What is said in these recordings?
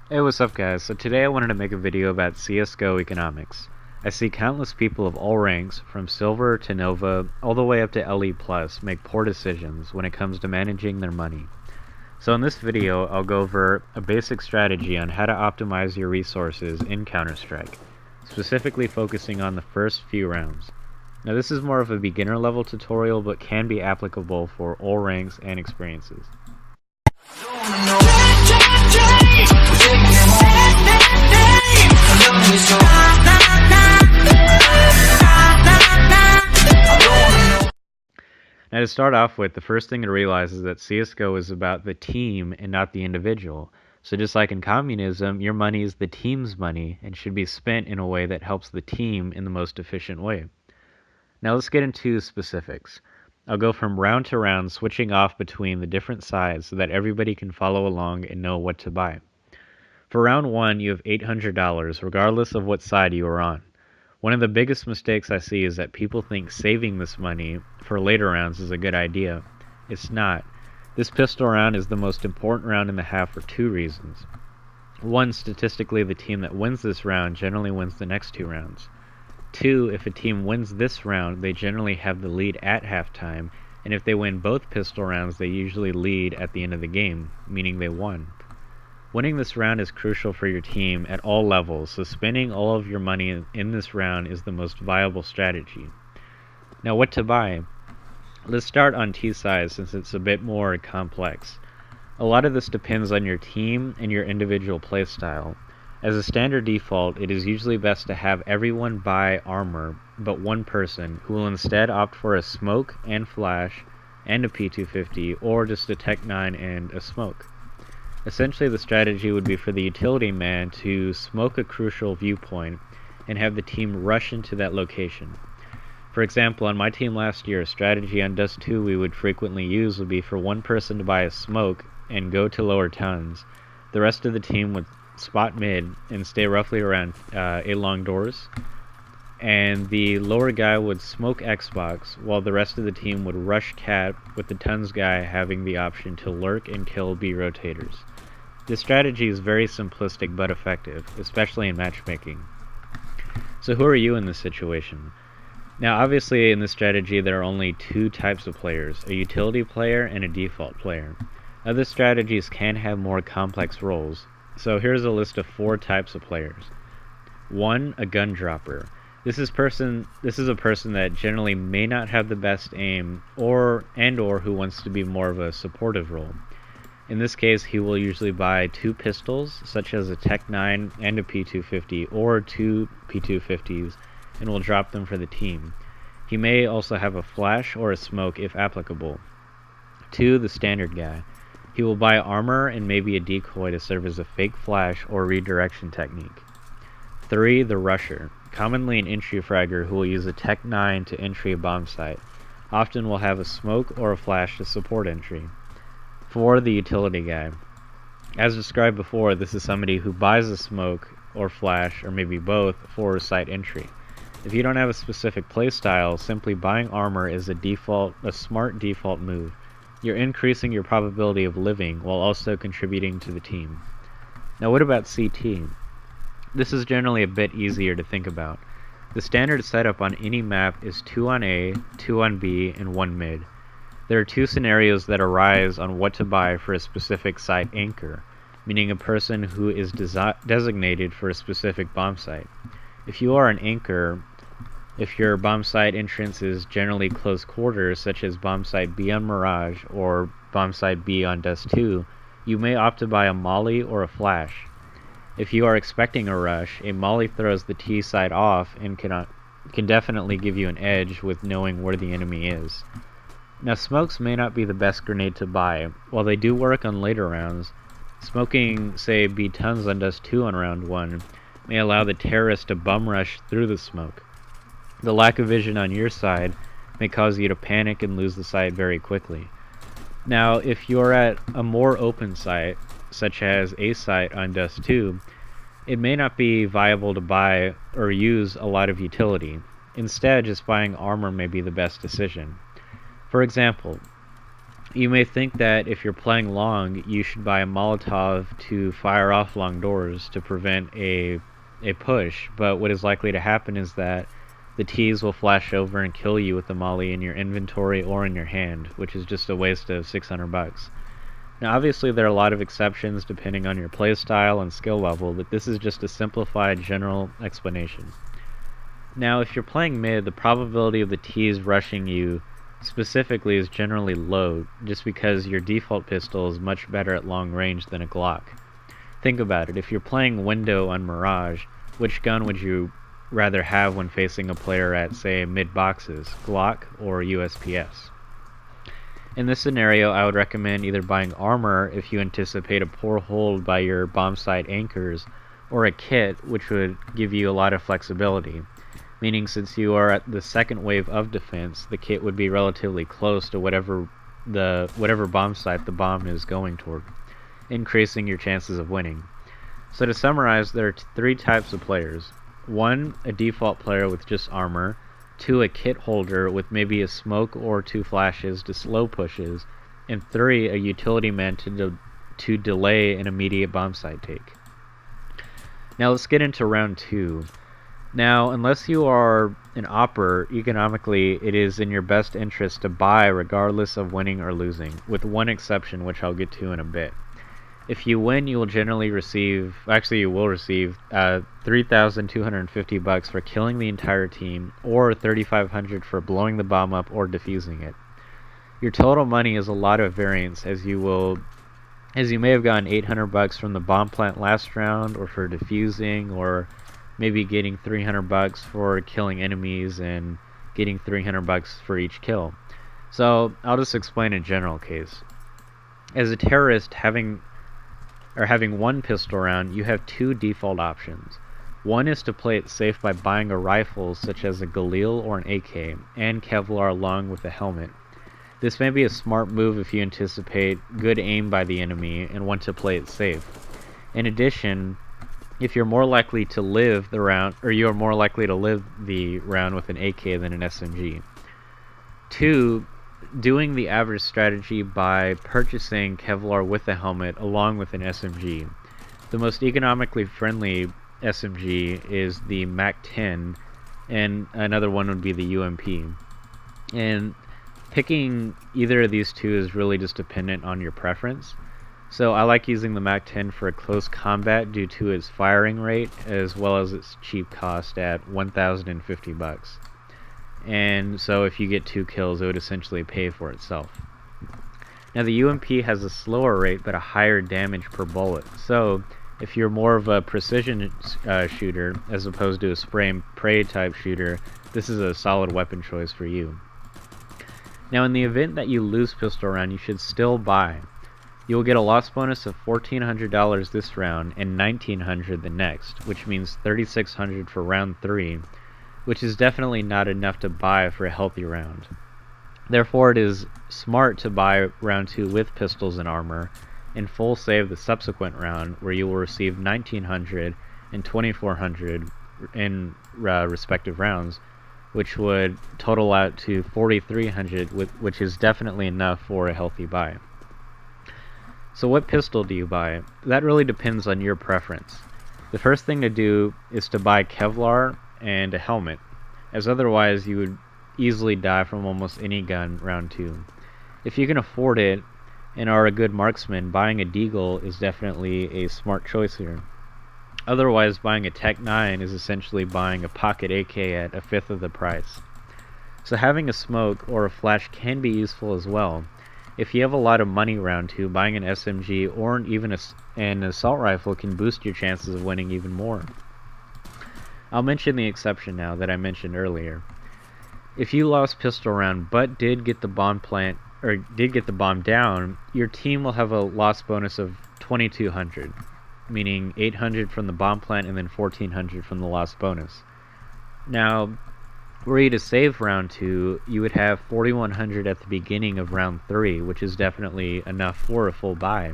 Hey, what's up guys? So today I wanted to make a video about CSGO economics. I see countless people of all ranks, from Silver to Nova, all the way up to LE+, make poor decisions when it comes to managing their money. So in this video, I'll go over a basic strategy on how to optimize your resources in Counter-Strike, specifically focusing on the first few rounds. Now this is more of a beginner level tutorial, but can be applicable for all ranks and experiences. Now to start off with, the first thing to realize is that CSGO is about the team and not the individual. So just like in communism, your money is the team's money and should be spent in a way that helps the team in the most efficient way. Now let's get into specifics. I'll go from round to round, switching off between the different sides so that everybody can follow along and know what to buy. For round 1, you have $800 regardless of what side you are on. One of the biggest mistakes I see is that people think saving this money for later rounds is a good idea. It's not. This pistol round is the most important round in the half for two reasons. One, statistically, the team that wins this round generally wins the next two rounds. Two, if a team wins this round, they generally have the lead at halftime, and if they win both pistol rounds, they usually lead at the end of the game, meaning they won. Winning this round is crucial for your team at all levels, so spending all of your money in this round is the most viable strategy. Now what to buy? Let's start on T side since it's a bit more complex. A lot of this depends on your team and your individual playstyle. As a standard default, it is usually best to have everyone buy armor but one person, who will instead opt for a smoke and flash and a P250, or just a Tech 9 and a smoke. Essentially, the strategy would be for the utility man to smoke a crucial viewpoint and have the team rush into that location. For example, on my team last year, a strategy on Dust 2 we would frequently use would be for one person to buy a smoke and go to lower tons. The rest of the team would spot mid and stay roughly around A long doors, and the lower guy would smoke Xbox while the rest of the team would rush cat, with the tons guy having the option to lurk and kill B rotators. This strategy is very simplistic but effective, especially in matchmaking. So who are you in this situation? Now obviously in this strategy there are only two types of players, a utility player and a default player. Other strategies can have more complex roles, so here's a list of 4 types of players. 1. A gun dropper. This is a person that generally may not have the best aim or who wants to be more of a supportive role. In this case, he will usually buy 2 pistols, such as a Tech 9 and a P250, or 2 P250s, and will drop them for the team. He may also have a flash or a smoke if applicable. 2. The standard guy. He will buy armor and maybe a decoy to serve as a fake flash or redirection technique. 3. The rusher. Commonly an entry fragger who will use a Tech 9 to entry a bomb site. Often will have a smoke or a flash to support entry. 4. The utility guy. As described before, this is somebody who buys a smoke or flash, or maybe both, for site entry. If you don't have a specific playstyle, simply buying armor is a smart default move. You're increasing your probability of living while also contributing to the team. Now what about CT? This is generally a bit easier to think about. The standard setup on any map is 2 on A, 2 on B, and 1 mid. There are 2 scenarios that arise on what to buy for a specific site anchor, meaning a person who is designated for a specific bomb site. If you are an anchor, if your bomb site entrance is generally close quarters, such as bomb site B on Mirage or bomb site B on Dust 2, you may opt to buy a Moly or a flash. If you are expecting a rush, a Moly throws the T side off and can definitely give you an edge with knowing where the enemy is. Now smokes may not be the best grenade to buy. While they do work on later rounds, smoking, say, B tons on Dust 2 on round 1 may allow the terrorist to bum rush through the smoke. The lack of vision on your side may cause you to panic and lose the site very quickly. Now if you're at a more open site, such as A site on Dust 2, it may not be viable to buy or use a lot of utility. Instead, just buying armor may be the best decision. For example, You may think that if you're playing long, you should buy a Molotov to fire off long doors to prevent a push, but what is likely to happen is that the T's will flash over and kill you with the Moly in your inventory or in your hand, which is just a waste of 600 bucks. Now obviously there are a lot of exceptions depending on your playstyle and skill level, but this is just a simplified general explanation. Now if you're playing mid, the probability of the T's rushing you specifically is generally low, just because your default pistol is much better at long range than a Glock. Think about it, if you're playing window on Mirage, which gun would you rather have when facing a player at, say, mid boxes, Glock or USPS? In this scenario, I would recommend either buying armor if you anticipate a poor hold by your bomb site anchors, or a kit, which would give you a lot of flexibility. Meaning since you are at the second wave of defense, the kit would be relatively close to whatever bomb site the bomb is going toward, increasing your chances of winning. So to summarize, there are three types of players. 1, a default player with just armor. 2, a kit holder with maybe a smoke or 2 flashes to slow pushes. And 3, a utility man to delay an immediate bomb site take. Now let's get into round 2. Now, unless you are an Awper, economically it is in your best interest to buy regardless of winning or losing, with one exception which I'll get to in a bit. If you win, you will generally receive, you will receive 3,250 bucks for killing the entire team, or 3,500 for blowing the bomb up or defusing it. Your total money is a lot of variance, as you may have gotten 800 bucks from the bomb plant last round, or for defusing, or maybe getting 300 bucks for killing enemies and getting 300 bucks for each kill. So I'll just explain a general case. As a terrorist, having one pistol round, you have 2 default options. One is to play it safe by buying a rifle such as a Galil or an AK, and Kevlar along with a helmet. This may be a smart move if you anticipate good aim by the enemy and want to play it safe. In addition, if you're more likely to live the round, or you are more likely to live the round with an AK than an SMG. 2, doing the average strategy by purchasing Kevlar with a helmet along with an SMG. The most economically friendly SMG is the MAC-10, and another one would be the UMP. And picking either of these two is really just dependent on your preference. So I like using the MAC-10 for a close combat due to its firing rate as well as its cheap cost at 1,050 bucks. And so if you get 2 kills, it would essentially pay for itself. Now the UMP has a slower rate but a higher damage per bullet. So if you're more of a precision shooter as opposed to a spray and pray type shooter, this is a solid weapon choice for you. Now in the event that you lose pistol round, you should still buy. You will get a loss bonus of $1,400 this round and $1,900 the next, which means $3,600 for round 3, which is definitely not enough to buy for a healthy round. Therefore, it is smart to buy round 2 with pistols and armor, and full save the subsequent round, where you will receive $1,900 and $2,400 in respective rounds, which would total out to $4,300, which is definitely enough for a healthy buy. So what pistol do you buy? That really depends on your preference. The first thing to do is to buy Kevlar and a helmet, as otherwise you would easily die from almost any gun round 2. If you can afford it and are a good marksman, buying a Deagle is definitely a smart choice here. Otherwise, buying a Tech 9 is essentially buying a pocket AK at a fifth of the price. So having a smoke or a flash can be useful as well. If you have a lot of money round 2, buying an SMG or even an assault rifle can boost your chances of winning even more. I'll mention the exception now that I mentioned earlier. If you lost pistol round but did get the bomb down, your team will have a loss bonus of 2,200, meaning 800 from the bomb plant and then 1,400 from the loss bonus. Now, were you to save round 2, you would have 4,100 at the beginning of round 3, which is definitely enough for a full buy.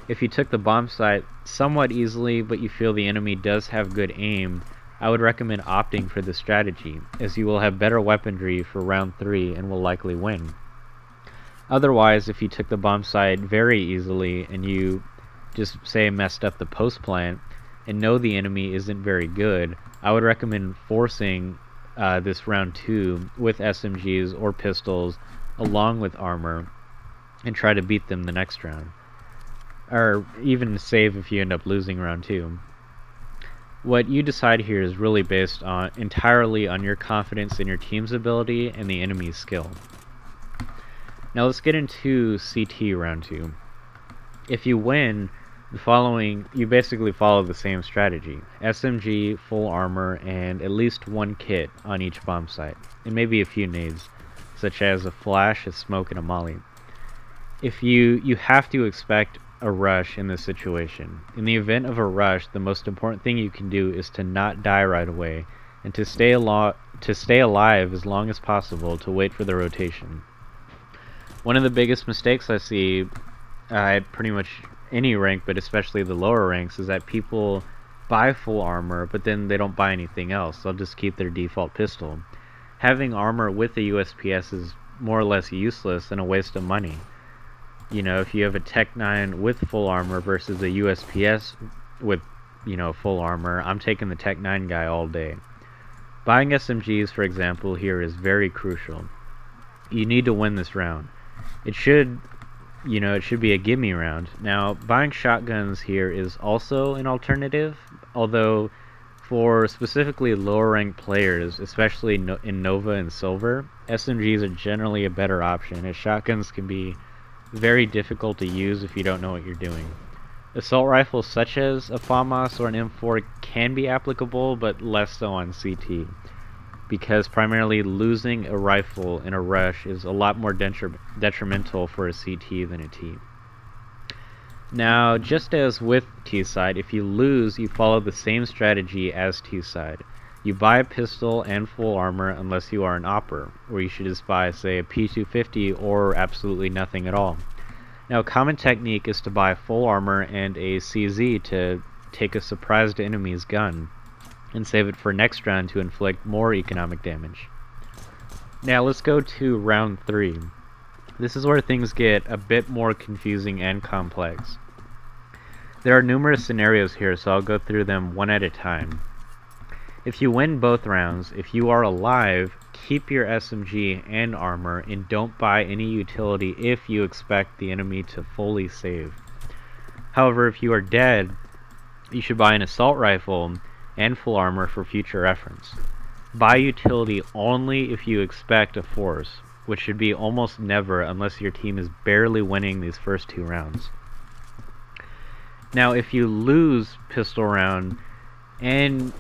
If you took the bomb site somewhat easily, but you feel the enemy does have good aim, I would recommend opting for this strategy, as you will have better weaponry for round 3 and will likely win. Otherwise, if you took the bomb site very easily and you just say messed up the post plant and know the enemy isn't very good, I would recommend forcing this round 2 with SMGs or pistols along with armor and try to beat them the next round. Or even save if you end up losing round 2. What you decide here is really based entirely on your confidence in your team's ability and the enemy's skill. Now let's get into CT round 2. If you win, you basically follow the same strategy. SMG, full armor, and at least one kit on each bomb site, and maybe a few nades, such as a flash, a smoke, and a Moly. If you have to expect a rush in this situation. In the event of a rush, the most important thing you can do is to not die right away, and to stay alive as long as possible to wait for the rotation. One of the biggest mistakes I see at pretty much any rank, but especially the lower ranks, is that people buy full armor, but then they don't buy anything else. They'll just keep their default pistol. Having armor with a USPS is more or less useless and a waste of money. You know, if you have a Tech 9 with full armor versus a USPS with, full armor, I'm taking the Tech 9 guy all day. Buying SMGs, for example, here is very crucial. You need to win this round. It should be a gimme round. Now, buying shotguns here is also an alternative, although for specifically lower ranked players, especially in Nova and Silver, SMGs are generally a better option, as shotguns can be very difficult to use if you don't know what you're doing. Assault rifles such as a FAMAS or an M4 can be applicable, but less so on CT, because primarily losing a rifle in a rush is a lot more detrimental for a CT than a T. Now, just as with T-side, if you lose, you follow the same strategy as T-side. You buy a pistol and full armor unless you are an Awper, where you should just buy, say, a P250 or absolutely nothing at all. Now, a common technique is to buy full armor and a CZ to take a surprised enemy's gun, and save it for next round to inflict more economic damage. Now let's go to round 3. This is where things get a bit more confusing and complex. There are numerous scenarios here, so I'll go through them one at a time. If you win both rounds, if you are alive, keep your SMG and armor and don't buy any utility if you expect the enemy to fully save. However, if you are dead, you should buy an assault rifle and full armor for future reference. Buy utility only if you expect a force, which should be almost never unless your team is barely winning these first 2 rounds. Now, if you lose pistol round,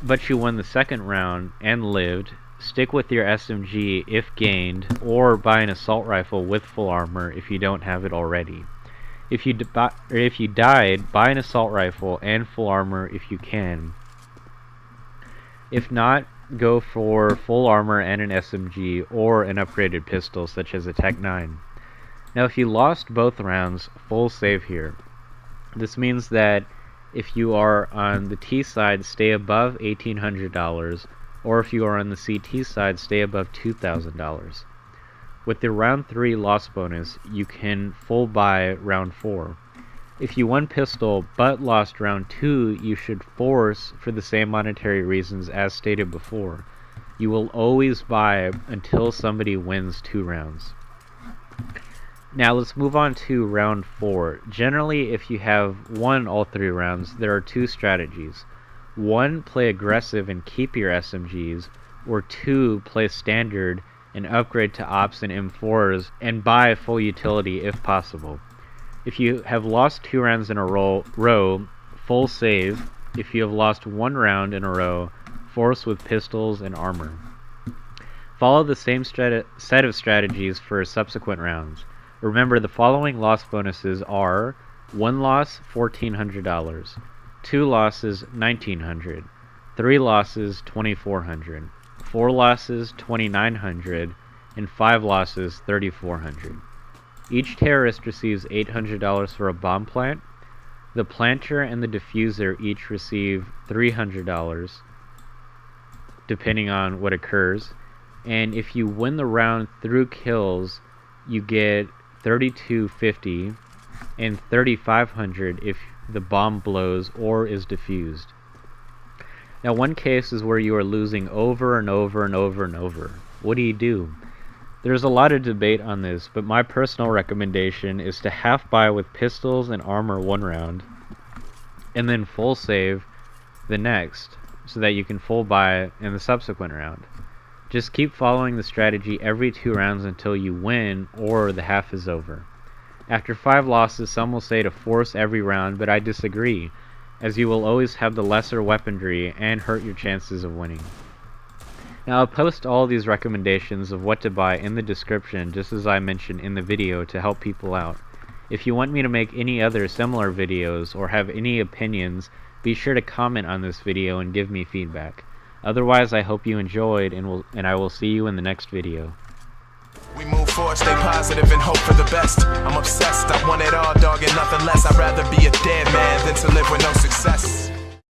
but you won the second round and lived, stick with your SMG if gained, or buy an assault rifle with full armor if you don't have it already. If you died, buy an assault rifle and full armor if you can. If not, go for full armor and an SMG or an upgraded pistol such as a Tech 9. Now if you lost both rounds, full save here. This means that if you are on the T side, stay above $1,800, or if you are on the CT side, stay above $2,000. With the round 3 loss bonus, you can full buy round 4. If you won pistol but lost round 2, you should force for the same monetary reasons as stated before. You will always buy until somebody wins 2 rounds. Now let's move on to round 4. Generally, if you have won all 3 rounds, there are 2 strategies. 1, play aggressive and keep your SMGs, or 2, play standard and upgrade to Ops and M4s and buy full utility if possible. If you have lost 2 rounds in a row, full save. If you have lost 1 round in a row, force with pistols and armor. Follow the same set of strategies for subsequent rounds. Remember, the following loss bonuses are 1 loss, $1,400, 2 losses, $1,900, 3 losses, $2,400, 4 losses, $2,900, and 5 losses, $3,400. Each terrorist receives $800 for a bomb plant. The planter and the defuser each receive $300, depending on what occurs. And if you win the round through kills, you get 3250, and 3500 if the bomb blows or is defused. Now, one case is where you are losing over and over and over and over. What do? There's a lot of debate on this, but my personal recommendation is to half buy with pistols and armor one round, and then full save the next, so that you can full buy in the subsequent round. Just keep following the strategy every 2 rounds until you win or the half is over. After 5 losses, some will say to force every round, but I disagree, as you will always have the lesser weaponry and hurt your chances of winning. Now, I'll post all these recommendations of what to buy in the description, just as I mentioned in the video, to help people out. If you want me to make any other similar videos or have any opinions, be sure to comment on this video and give me feedback. Otherwise, I hope you enjoyed, and I will see you in the next video. We move forward, stay positive and hope for the best. I'm obsessed, I want it all, dog, and nothing less. I'd rather be a dead man than to live with no success.